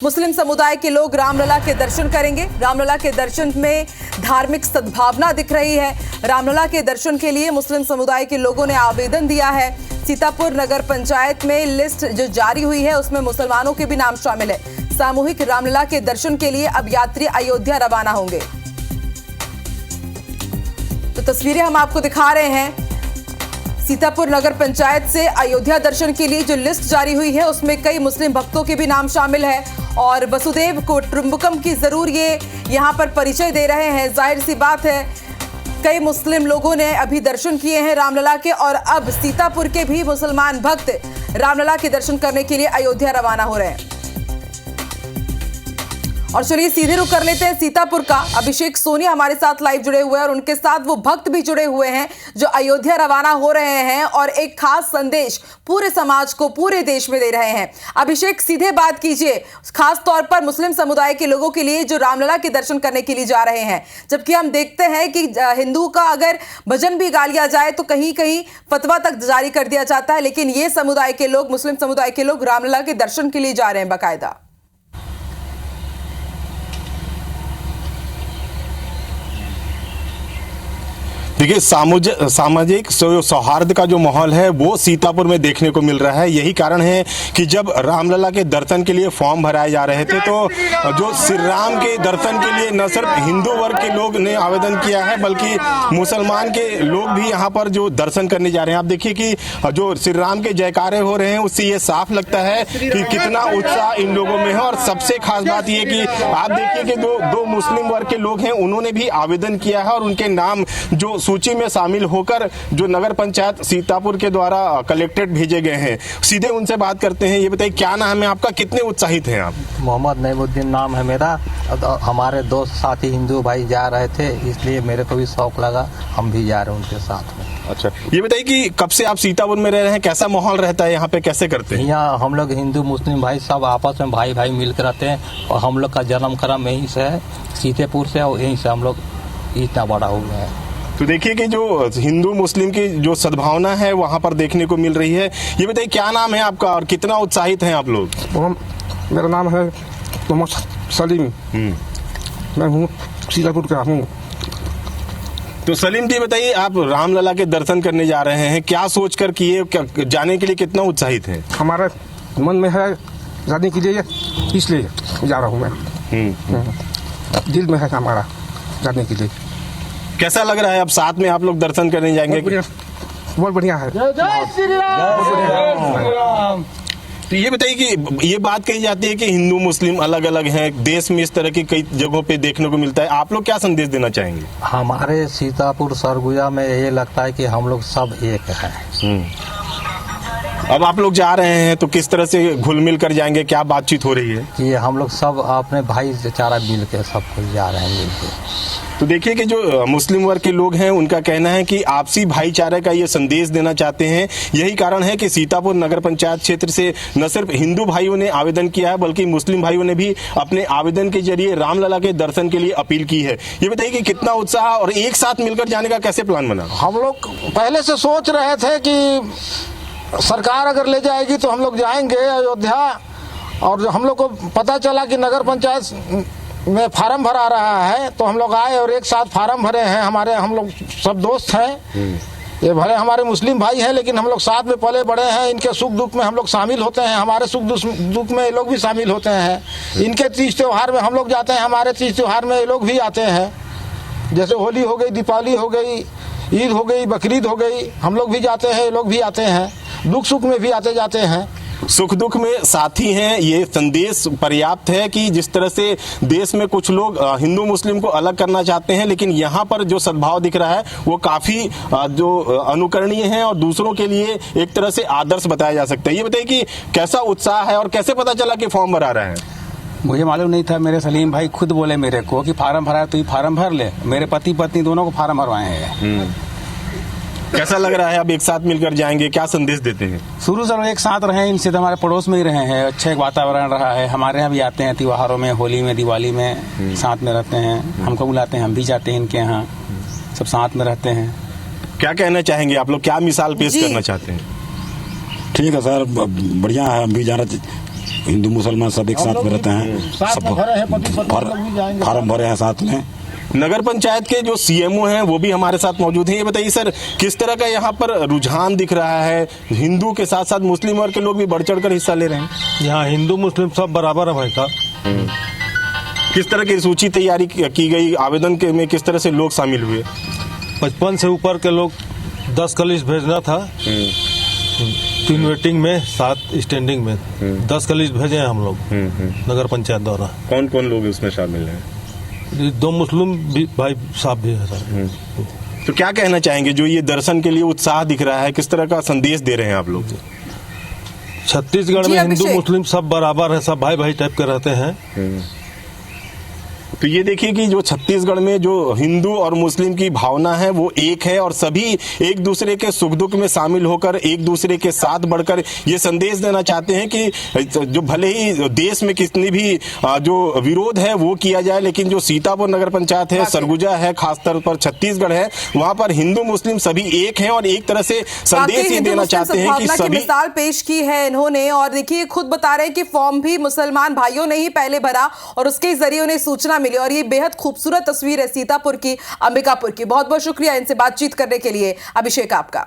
मुस्लिम समुदाय के लोग रामलला के दर्शन करेंगे। रामलला के दर्शन में धार्मिक सद्भावना दिख रही है। रामलला के दर्शन के लिए मुस्लिम समुदाय के लोगों ने आवेदन दिया है। सीतापुर नगर पंचायत में लिस्ट जो जारी हुई है उसमें मुसलमानों के भी नाम शामिल है। सामूहिक रामलला के दर्शन के लिए अब यात्री अयोध्या रवाना होंगे। तो तस्वीरें हम आपको दिखा रहे हैं। सीतापुर नगर पंचायत से अयोध्या दर्शन के लिए जो लिस्ट जारी हुई है उसमें कई मुस्लिम भक्तों के भी नाम शामिल है और वसुदेव कुटुंबकम की जरूर ये यहाँ पर परिचय दे रहे हैं। जाहिर सी बात है, कई मुस्लिम लोगों ने अभी दर्शन किए हैं रामलला के और अब सीतापुर के भी मुसलमान भक्त रामलला के दर्शन करने के लिए अयोध्या रवाना हो रहे हैं। और चलिए सीधे रुख कर लेते हैं सीतापुर का। अभिषेक सोनी हमारे साथ लाइव जुड़े हुए हैं और उनके साथ वो भक्त भी जुड़े हुए हैं जो अयोध्या रवाना हो रहे हैं और एक खास संदेश पूरे समाज को, पूरे देश में दे रहे हैं। अभिषेक, सीधे बात कीजिए, खास तौर पर मुस्लिम समुदाय के लोगों के लिए जो रामलला के दर्शन करने के लिए जा रहे हैं, जबकि हम देखते हैं कि हिंदू का अगर भजन भी गा लिया जाए तो कहीं कहीं फतवा तक जारी कर दिया जाता है, लेकिन ये समुदाय के लोग, मुस्लिम समुदाय के लोग रामलला के दर्शन के लिए जा रहे हैं बाकायदा। देखिए, सामाजिक सौहार्द का जो माहौल है वो सीतापुर में देखने को मिल रहा है। यही कारण है कि जब रामलला के दर्शन के लिए फॉर्म भराए जा रहे थे तो जो श्री राम के दर्शन के लिए न सिर्फ हिंदू वर्ग के लोग ने आवेदन किया है बल्कि मुसलमान के लोग भी यहाँ पर जो दर्शन करने जा रहे हैं। आप देखिए कि जो श्री राम के जयकारे हो रहे हैं उससे ये साफ लगता है कि कितना उत्साह इन लोगों में है। और सबसे खास बात ये कि आप देखिए कि दो मुस्लिम वर्ग के लोग हैं, उन्होंने भी आवेदन किया है और उनके नाम जो सूची में शामिल होकर जो नगर पंचायत सीतापुर के द्वारा कलेक्टेड भेजे गए हैं। सीधे उनसे बात करते हैं। ये बताइए, क्या नाम है आपका, कितने उत्साहित हैं आप? मोहम्मद नईमुद्दीन नाम है मेरा। हमारे दोस्त साथी हिंदू भाई जा रहे थे, इसलिए मेरे को भी शौक लगा, हम भी जा रहे हैं उनके साथ में। अच्छा, ये बताइए कि कब से आप सीतापुर में रह रहे हैं, कैसा माहौल रहता है यहाँ पे, कैसे करते हैं? यहाँ हम लोग हिंदू मुस्लिम भाई सब आपस में भाई भाई मिलकर रहते हैं और हम लोग का जन्म क्रम यहीं से है, सीतेपुर से, और यहीं से हम लोग इतना बड़ा हो गया है। तो देखिए कि जो हिंदू मुस्लिम की जो सद्भावना है वहाँ पर देखने को मिल रही है। ये बताइए, क्या नाम है आपका और कितना उत्साहित हैं आप लोग? मेरा नाम है मोहम्मद सलीम। मैं हूँ सीतापुर का हूँ। तो सलीम जी, बताइए, आप रामलला के दर्शन करने जा रहे हैं, क्या सोचकर किए, जाने के लिए कितना उत्साहित हैं? हमारे मन में है जाने के लिए, इसलिए जा रहा हूँ मैं। दिल में है हमारा जाने के लिए। कैसा लग रहा है अब साथ में आप लोग दर्शन करने जाएंगे? बहुत बढ़िया है। तो ये बताइए कि ये बात कही जाती है कि हिंदू मुस्लिम अलग अलग हैं, देश में इस तरह की कई जगहों पे देखने को मिलता है, आप लोग क्या संदेश देना चाहेंगे? हमारे सीतापुर सरगुजा में ये लगता है कि हम लोग सब एक हैं। अब आप लोग जा रहे हैं तो किस तरह से घुल मिल कर जाएंगे, क्या बातचीत हो रही है? कि हम लोग सब अपने भाईचारा मिल के सब कुछ जा रहे हैं मिलके। तो देखिए कि जो मुस्लिम वर्ग के लोग हैं उनका कहना है कि आपसी भाईचारे का ये संदेश देना चाहते हैं। यही कारण है कि सीतापुर नगर पंचायत क्षेत्र से न सिर्फ हिंदू भाइयों ने आवेदन किया है बल्कि मुस्लिम भाइयों ने भी अपने आवेदन के जरिए रामलला के दर्शन के लिए अपील की है। ये बताइए कि कितना उत्साह और एक साथ मिलकर जाने का कैसे प्लान बना? हम लोग पहले से सोच रहे थे कि सरकार अगर ले जाएगी तो हम लोग जाएंगे अयोध्या, और हम लोग को पता चला कि नगर पंचायत में फार्म भरा रहा है तो हम लोग आए और एक साथ फार्म भरे हैं। हम लोग सब दोस्त हैं, ये भले हमारे मुस्लिम भाई हैं लेकिन हम लोग साथ में पले बड़े हैं। इनके सुख दुख में हम लोग शामिल होते हैं, हमारे सुख दुख में ये लोग भी शामिल होते हैं। इनके तीज त्योहार में हम लोग जाते हैं, हमारे तीज त्योहार में ये लोग भी आते हैं। जैसे होली हो गई, दीपावली हो गई, ईद हो गई, बकरीद हो गई, हम लोग भी जाते हैं, ये लोग भी आते हैं। दुख सुख में भी आते जाते हैं, सुख दुख में साथी हैं। ये संदेश पर्याप्त है कि जिस तरह से देश में कुछ लोग हिंदू मुस्लिम को अलग करना चाहते हैं, लेकिन यहाँ पर जो सद्भाव दिख रहा है वो काफी जो अनुकरणीय है और दूसरों के लिए एक तरह से आदर्श बताया जा सकता है। ये बताइए कि कैसा उत्साह है और कैसे पता चला कि फॉर्म भरा रहा है? मुझे मालूम नहीं था, मेरे सलीम भाई खुद बोले मेरे को कि फार्म भरा है तो ये फार्म भर ले। मेरे पति पत्नी दोनों को फार्म भरवाए हैं। कैसा लग रहा है? अब एक साथ मिलकर जाएंगे, क्या संदेश देते हैं? शुरू से एक साथ रहे, इनसे तो हमारे पड़ोस में ही रहे हैं, अच्छा एक वातावरण रहा है। हमारे यहाँ भी आते हैं त्योहारों में, होली में, दिवाली में साथ में रहते हैं। हमको बुलाते हैं, हम भी जाते हैं इनके यहाँ, सब साथ में रहते हैं। क्या कहना चाहेंगे आप लोग, क्या मिसाल पेश करना चाहते हैं? ठीक है सर, बढ़िया है, हम भी जाना हिंदू मुसलमान सब एक साथ में रहते हैं, साथ में भरे हैं, पति पत्नी लोग भी जाएंगे। फार्म भरे हैं साथ में। नगर पंचायत के जो सीएमओ हैं वो भी हमारे साथ मौजूद हैं। ये बताइए सर, किस तरह का यहाँ पर रुझान दिख रहा है? हिंदू के साथ साथ मुस्लिम वर्ग के लोग भी बढ़ चढ़ कर हिस्सा ले रहे हैं। यहाँ हिंदू मुस्लिम सब बराबर है भाई साहब। किस तरह की सूची तैयारी की गई? आवेदन के में किस तरह से लोग शामिल हुए? 55 से ऊपर के लोग 10 का लिस्ट भेजना था, 3 वेटिंग में 7 स्टैंडिंग में 10 का लिस्ट भेजे हैं हम लोग नगर पंचायत द्वारा। कौन कौन लोग उसमें शामिल हैं? 2 मुस्लिम भी भाई साहब भी है सर। तो क्या कहना चाहेंगे, जो ये दर्शन के लिए उत्साह दिख रहा है, किस तरह का संदेश दे रहे हैं आप लोग? छत्तीसगढ़ जी, में हिंदू अभिषेक। मुस्लिम सब बराबर है, सब भाई भाई टाइप के रहते हैं। तो ये देखिए कि जो छत्तीसगढ़ में जो हिंदू और मुस्लिम की भावना है वो एक है, और सभी एक दूसरे के सुख दुख में शामिल होकर एक दूसरे के साथ बढ़कर ये संदेश देना चाहते हैं कि जो भले ही देश में कितनी भी जो विरोध है वो किया जाए, लेकिन जो सीतापुर नगर पंचायत है, सरगुजा है, खासतौर पर छत्तीसगढ़ है, वहां पर हिंदू मुस्लिम सभी एक हैं और एक तरह से संदेश ये देना चाहते हैं कि सभी मिसाल पेश की है इन्होंने। और देखिए खुद बता रहे हैं कि फॉर्म भी मुसलमान भाइयों ने ही पहले भरा और उसके जरिए उन्हें सूचना मिली। और ये बेहद खूबसूरत तस्वीर है सीतापुर की, अंबिकापुर की। बहुत बहुत शुक्रिया इनसे बातचीत करने के लिए अभिषेक आपका।